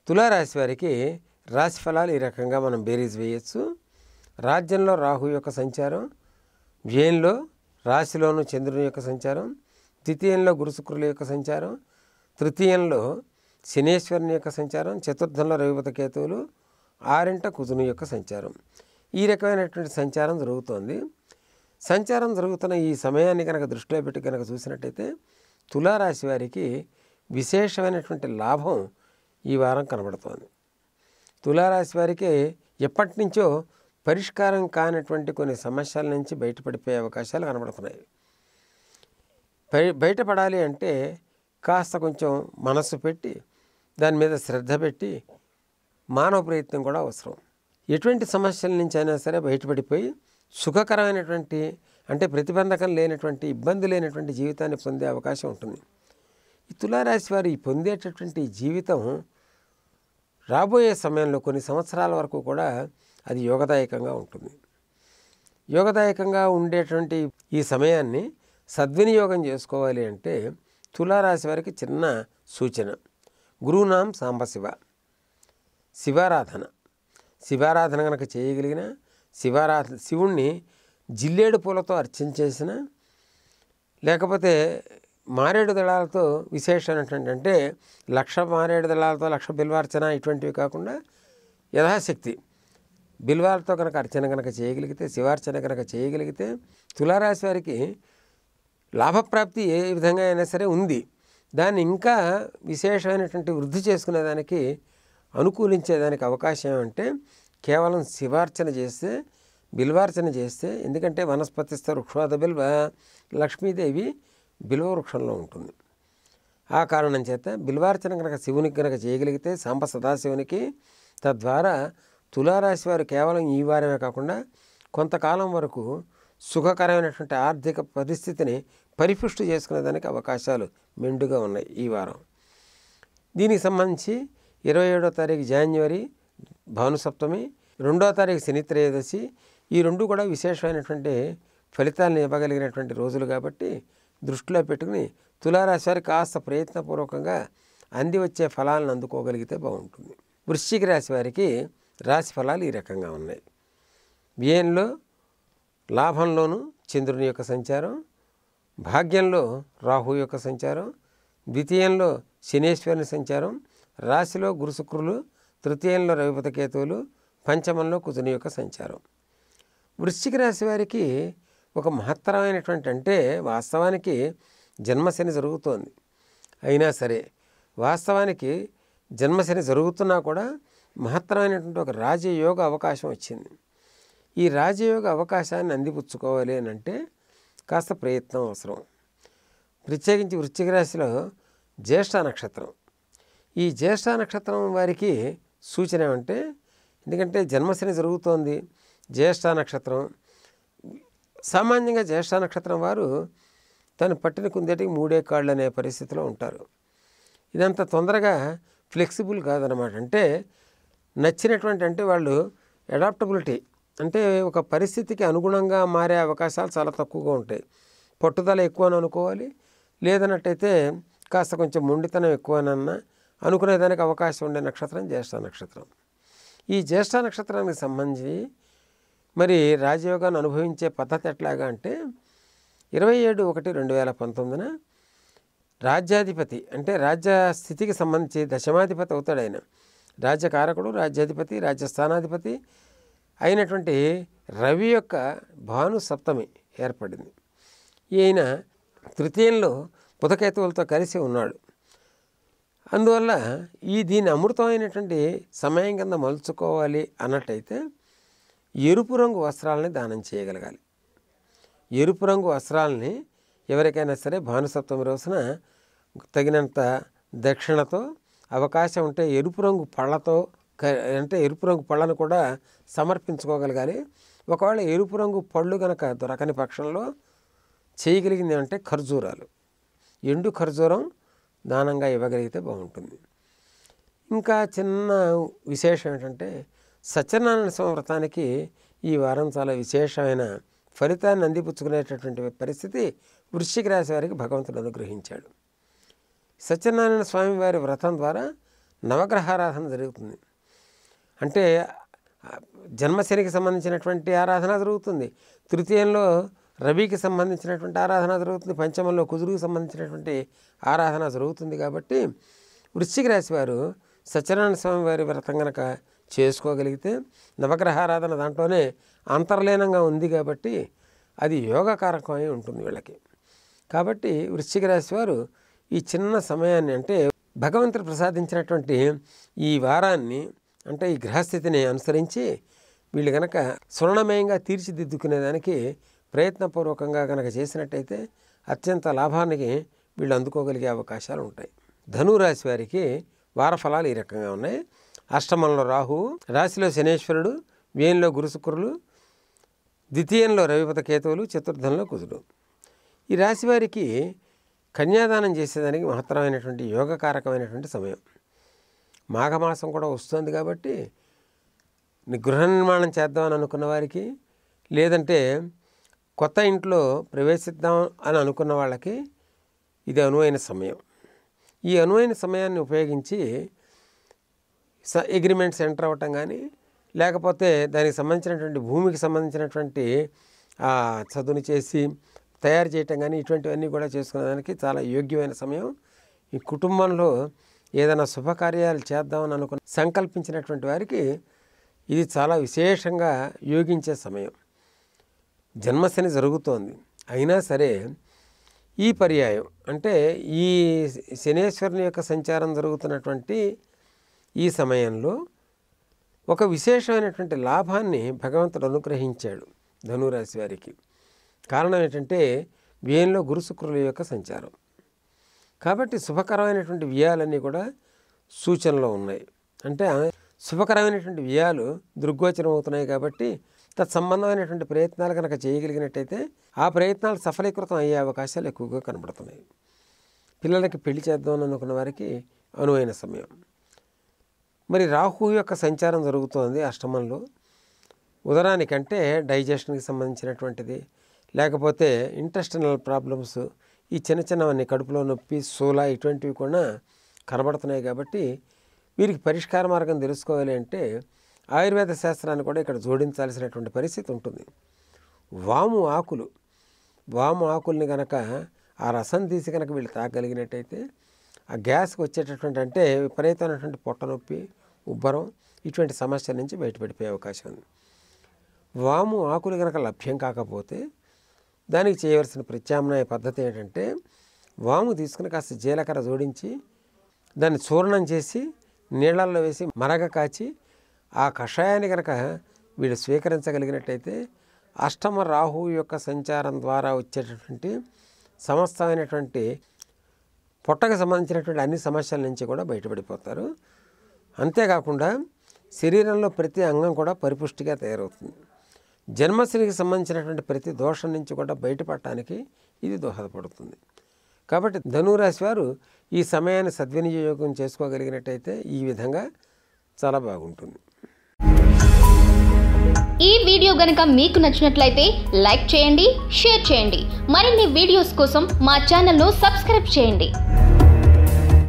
తులారాశి వారికి రాశి ఫలాలు ఈ రకంగా మనం బేరీజ్ వేయచ్చు. రాజ్యంలో రాహు యొక్క సంచారం, వ్యయంలో రాశిలోను చంద్రుని యొక్క సంచారం, ద్వితీయంలో గురు శుక్రుల యొక్క సంచారం, తృతీయంలో శనేశ్వరుని యొక్క సంచారం, చతుర్థంలో రవిపతి కేతువులు, ఆరింట కుజుని యొక్క సంచారం. ఈ రకమైనటువంటి సంచారం జరుగుతోంది. సంచారం జరుగుతున్న ఈ సమయాన్ని కనుక దృష్టిలో పెట్టి కనుక చూసినట్టయితే తులారాశి వారికి విశేషమైనటువంటి లాభం ఈ వారం కనబడుతోంది. తులారాశి వారికి ఎప్పటి నుంచో పరిష్కారం కానటువంటి కొన్ని సమస్యల నుంచి బయటపడిపోయే అవకాశాలు కనబడుతున్నాయి. బయటపడాలి అంటే కాస్త కొంచెం మనస్సు పెట్టి దాని మీద శ్రద్ధ పెట్టి మానవ ప్రయత్నం కూడా అవసరం. ఎటువంటి సమస్యల నుంచి అయినా సరే బయటపడిపోయి సుఖకరమైనటువంటి అంటే ప్రతిబంధకం లేనటువంటి ఇబ్బంది లేనటువంటి జీవితాన్ని పొందే అవకాశం ఉంటుంది. ఈ తులారాశి వారు ఈ పొందేటటువంటి జీవితం రాబోయే సమయంలో కొన్ని సంవత్సరాల వరకు కూడా అది యోగదాయకంగా ఉంటుంది. యోగదాయకంగా ఉండేటువంటి ఈ సమయాన్ని సద్వినియోగం చేసుకోవాలి అంటే తులారాశి వారికి చిన్న సూచన. గురునాం సాంబశివ, శివారాధన కనుక చేయగలిగిన శివుణ్ణి జిల్లేడు పూలతో అర్చించేసిన, లేకపోతే మారేడు దళాలతో విశేషమైనటువంటి అంటే 1,00,000 మారేడు దళాలతో 1,00,000 బిల్వార్చన ఇటువంటివి కాకుండా యథాశక్తి బిల్వాలతో కనుక అర్చన కనుక చేయగలిగితే, శివార్చన కనుక చేయగలిగితే తులారాశి వారికి లాభప్రాప్తి ఏ విధంగా అయినా సరే ఉంది. దాన్ని ఇంకా విశేషమైనటువంటి వృద్ధి చేసుకునేదానికి అనుకూలించేదానికి అవకాశం అంటే కేవలం శివార్చన చేస్తే, బిల్వార్చన చేస్తే. ఎందుకంటే వనస్పతిస్థ వృక్షోద బిల్వ, లక్ష్మీదేవి బిల్వ వృక్షంలో ఉంటుంది. ఆ కారణం చేత బిల్వార్చన కనుక శివునికి కనుక చేయగలిగితే, సాంబ సదాశివునికి, తద్వారా తులారాశి వారు కేవలం ఈ వారమే కాకుండా కొంతకాలం వరకు సుఖకరమైనటువంటి ఆర్థిక పరిస్థితిని పరిపుష్టి చేసుకునేదానికి అవకాశాలు మెండుగా ఉన్నాయి ఈ వారం. దీనికి సంబంధించి 27వ తారీఖు జాన్యువరి భానుసప్తమి, 2వ తారీఖు శని త్రయోదశి, ఈ రెండు కూడా విశేషమైనటువంటి ఫలితాలను ఇవ్వగలిగినటువంటి రోజులు కాబట్టి దృష్టిలో పెట్టుకుని తులారాశి వారి కాస్త ప్రయత్నపూర్వకంగా అంది వచ్చే ఫలాలను అందుకోగలిగితే బాగుంటుంది. వృశ్చిక రాశి వారికి రాశి ఫలాలు ఈ రకంగా ఉన్నాయి. వ్యయంలో లాభంలోను చంద్రుని యొక్క సంచారం, భాగ్యంలో రాహు యొక్క సంచారం, ద్వితీయంలో శనేశ్వరుని సంచారం, రాశిలో గురు శుక్రులు, తృతీయంలో రవిపతి కేతువులు, పంచమంలో కుజుని యొక్క సంచారం. వృశ్చిక రాశి వారికి ఒక మహత్తరమైనటువంటి అంటే వాస్తవానికి జన్మశని జరుగుతోంది. అయినా సరే వాస్తవానికి జన్మశని జరుగుతున్నా కూడా మహత్తరమైనటువంటి ఒక రాజయోగ అవకాశం వచ్చింది. ఈ రాజయోగ అవకాశాన్ని అందిపుచ్చుకోవాలి అని అంటే కాస్త ప్రయత్నం అవసరం. ప్రత్యేకించి వృశ్చిక రాశిలో జ్యేష్ఠ నక్షత్రం, ఈ జ్యేష్ఠ నక్షత్రం వారికి సూచన ఏమంటే, ఎందుకంటే జన్మశని జరుగుతోంది, జ్యేష్ఠ నక్షత్రం సామాన్యంగా జ్యేష్ఠ నక్షత్రం వారు తను పట్టిన కుందేటికి 3 కాళ్ళు అనే పరిస్థితిలో ఉంటారు. ఇదంతా తొందరగా ఫ్లెక్సిబుల్ కాదనమాట. అంటే నచ్చినటువంటి అంటే వాళ్ళు అడాప్టబిలిటీ అంటే ఒక పరిస్థితికి అనుగుణంగా మారే అవకాశాలు చాలా తక్కువగా ఉంటాయి. పట్టుదల ఎక్కువ అని అనుకోవాలి, లేదన్నట్టయితే కాస్త కొంచెం మొండితనం ఎక్కువనన్నా అనుకునేదానికి అవకాశం ఉండే నక్షత్రం జ్యేష్ఠ నక్షత్రం. ఈ జ్యేష్ఠ నక్షత్రానికి సంబంధించి మరి రాజయోగాన్ని అనుభవించే పద్ధతి ఎట్లాగా అంటే 27/1/2019 రాజ్యాధిపతి అంటే రాజ్య స్థితికి సంబంధించి దశమాధిపతి అవుతాడు ఆయన. రాజ్యకారకుడు, రాజ్యాధిపతి, రాజ్యస్థానాధిపతి అయినటువంటి రవి యొక్క భాను సప్తమి ఏర్పడింది. ఈయన తృతీయంలో బుధకేతువులతో కలిసి ఉన్నాడు. అందువల్ల దీన్ని అమృతమైనటువంటి సమయం కింద మలుచుకోవాలి అన్నట్టయితే ఎరుపు రంగు వస్త్రాలని దానం చేయగలగాలి. ఎరుపు రంగు వస్త్రాలని ఎవరికైనా సరే భానుసప్తమి రోజున తగినంత దక్షిణతో అవకాశం ఉంటే ఎరుపు రంగు పళ్ళతో అంటే ఎరుపు రంగు పళ్ళను కూడా సమర్పించుకోగలగాలి. ఒకవేళ ఎరుపు రంగు పళ్ళు కనుక దొరకని పక్షంలో చేయగలిగింది అంటే ఖర్జూరాలు, ఎండు ఖర్జూరం దానంగా ఇవ్వగలిగితే బాగుంటుంది. ఇంకా చిన్న విశేషం ఏంటంటే సత్యనారాయణ స్వామి వ్రతానికి ఈ వారం చాలా విశేషమైన ఫలితాన్ని అందిపుచ్చుకునేటటువంటి పరిస్థితి వృశ్చిక రాశి వారికి భగవంతుడు అనుగ్రహించాడు. సత్యనారాయణ స్వామి వారి వ్రతం ద్వారా నవగ్రహారాధన జరుగుతుంది. అంటే జన్మశనికి సంబంధించినటువంటి ఆరాధన జరుగుతుంది, తృతీయంలో రవికి సంబంధించినటువంటి ఆరాధన జరుగుతుంది, పంచమంలో కుజురుకు సంబంధించినటువంటి ఆరాధన జరుగుతుంది. కాబట్టి వృశ్చిక రాశి వారు సత్యనారాయణ స్వామి వారి వ్రతం కనుక చేసుకోగలిగితే, నవగ్రహారాధన దాంట్లోనే అంతర్లీనంగా ఉంది కాబట్టి అది యోగకారకమై ఉంటుంది వీళ్ళకి. కాబట్టి వృశ్చిక రాశి వారు ఈ చిన్న సమయాన్ని, అంటే భగవంతుడు ప్రసాదించినటువంటి ఈ వారాన్ని, అంటే ఈ గ్రహస్థితిని అనుసరించి వీళ్ళు కనుక స్వర్ణమయంగా తీర్చిదిద్దుకునేదానికి ప్రయత్నపూర్వకంగా కనుక చేసినట్టయితే అత్యంత లాభానికి వీళ్ళు అందుకోగలిగే అవకాశాలు ఉంటాయి. ధనురాశి వారికి వార ఫలాలు ఈ రకంగా ఉన్నాయి. అష్టమంలో రాహువు, రాశిలో శనేశ్వరుడు, వ్యయంలో గురుశుక్రులు, ద్వితీయంలో రవిపత కేతువులు, చతుర్థంలో కుజుడు. ఈ రాశి వారికి కన్యాదానం చేసేదానికి మహత్తరమైనటువంటి యోగకారకమైనటువంటి సమయం. మాఘమాసం కూడా వస్తుంది కాబట్టి గృహ నిర్మాణం చేద్దామని అనుకున్న వారికి, లేదంటే కొత్త ఇంట్లో ప్రవేశిద్దాం అని అనుకున్న వాళ్ళకి ఇది అనువైన సమయం. ఈ అనువైన సమయాన్ని ఉపయోగించి అగ్రిమెంట్స్ ఎంటర్ అవ్వటం కానీ, లేకపోతే దానికి సంబంధించినటువంటి భూమికి సంబంధించినటువంటి చదువుని చేసి తయారు చేయటం కానీ, ఇటువంటివన్నీ కూడా చేసుకునేదానికి చాలా యోగ్యమైన సమయం. ఈ కుటుంబంలో ఏదైనా శుభకార్యాలు చేద్దామని అనుకుని సంకల్పించినటువంటి వారికి ఇది చాలా విశేషంగా యోగించే సమయం. జన్మశని జరుగుతోంది, అయినా సరే ఈ పర్యాయం, అంటే ఈ శనేశ్వరుని యొక్క సంచారం జరుగుతున్నటువంటి ఈ సమయంలో ఒక విశేషమైనటువంటి లాభాన్ని భగవంతుడు అనుగ్రహించాడు ధనురాశి వారికి. కారణం ఏంటంటే వ్యయంలో గురుశుక్రుల యొక్క సంచారం. కాబట్టి శుభకరమైనటువంటి వ్యయాలన్నీ కూడా సూచనలో ఉన్నాయి. అంటే శుభకరమైనటువంటి వ్యయాలు దృగ్గోచరం అవుతున్నాయి. కాబట్టి తత్సంబంధమైనటువంటి ప్రయత్నాలు కనుక చేయగలిగినట్టయితే ఆ ప్రయత్నాలు సఫలీకృతం అయ్యే అవకాశాలు ఎక్కువగా కనబడుతున్నాయి. పిల్లలకి పెళ్లి చేద్దామని అనుకున్న వారికి అనువైన సమయం. మరి రాహువు యొక్క సంచారం జరుగుతోంది అష్టమంలో. ఉదరానికంటే డైజెషన్కి సంబంధించినటువంటిది, లేకపోతే ఇంటెస్టినల్ ప్రాబ్లమ్స్, ఈ చిన్న చిన్నవన్నీ కడుపులో నొప్పి, శూల, ఇటువంటివి కూడా కనబడుతున్నాయి. కాబట్టి వీరికి పరిష్కార మార్గం తెలుసుకోవాలి అంటే ఆయుర్వేద శాస్త్రాన్ని కూడా ఇక్కడ జోడించాల్సినటువంటి పరిస్థితి ఉంటుంది. వాము ఆకుల్ని కనుక ఆ రసం తీసి కనుక వీళ్ళు తాగలిగినట్టయితే ఆ గ్యాస్కి వచ్చేటటువంటి, అంటే విపరీతమైనటువంటి పొట్ట నొప్పి, ఉబ్బరం, ఇటువంటి సమస్యల నుంచి బయటపడిపోయే అవకాశం ఉంది. వాము ఆకులు కనుక లభ్యం కాకపోతే దానికి చేయవలసిన ప్రత్యామ్నాయ పద్ధతి ఏంటంటే, వాము తీసుకుని కాస్త జీలకర్ర జోడించి దాన్ని చూర్ణం చేసి నీళ్ళల్లో వేసి మరగ కాచి ఆ కషాయాన్ని కనుక వీళ్ళు స్వీకరించగలిగినట్టయితే అష్టమ రాహువు యొక్క సంచారం ద్వారా వచ్చేటటువంటి సమస్తమైనటువంటి పొట్టకు సంబంధించినటువంటి అన్ని సమస్యల నుంచి కూడా బయటపడిపోతారు. అంతేకాకుండా శరీరంలో ప్రతి అంగం కూడా పరిపుష్టిగా తయారవుతుంది. జన్మశనికి సంబంధించినటువంటి ప్రతి దోషం నుంచి కూడా బయటపడటానికి ఇది దోహదపడుతుంది. కాబట్టి ధనురాశి వారు ఈ సమయాన్ని సద్వినియోగం చేసుకోగలిగినట్టయితే ఈ విధంగా చాలా బాగుంటుంది. ఈ వీడియో గనుక మీకు నచ్చినట్లయితే లైక్ చేయండి, షేర్ చేయండి. మరిన్ని వీడియోస్ కోసం మా ఛానల్ను సబ్స్క్రైబ్ చేయండి.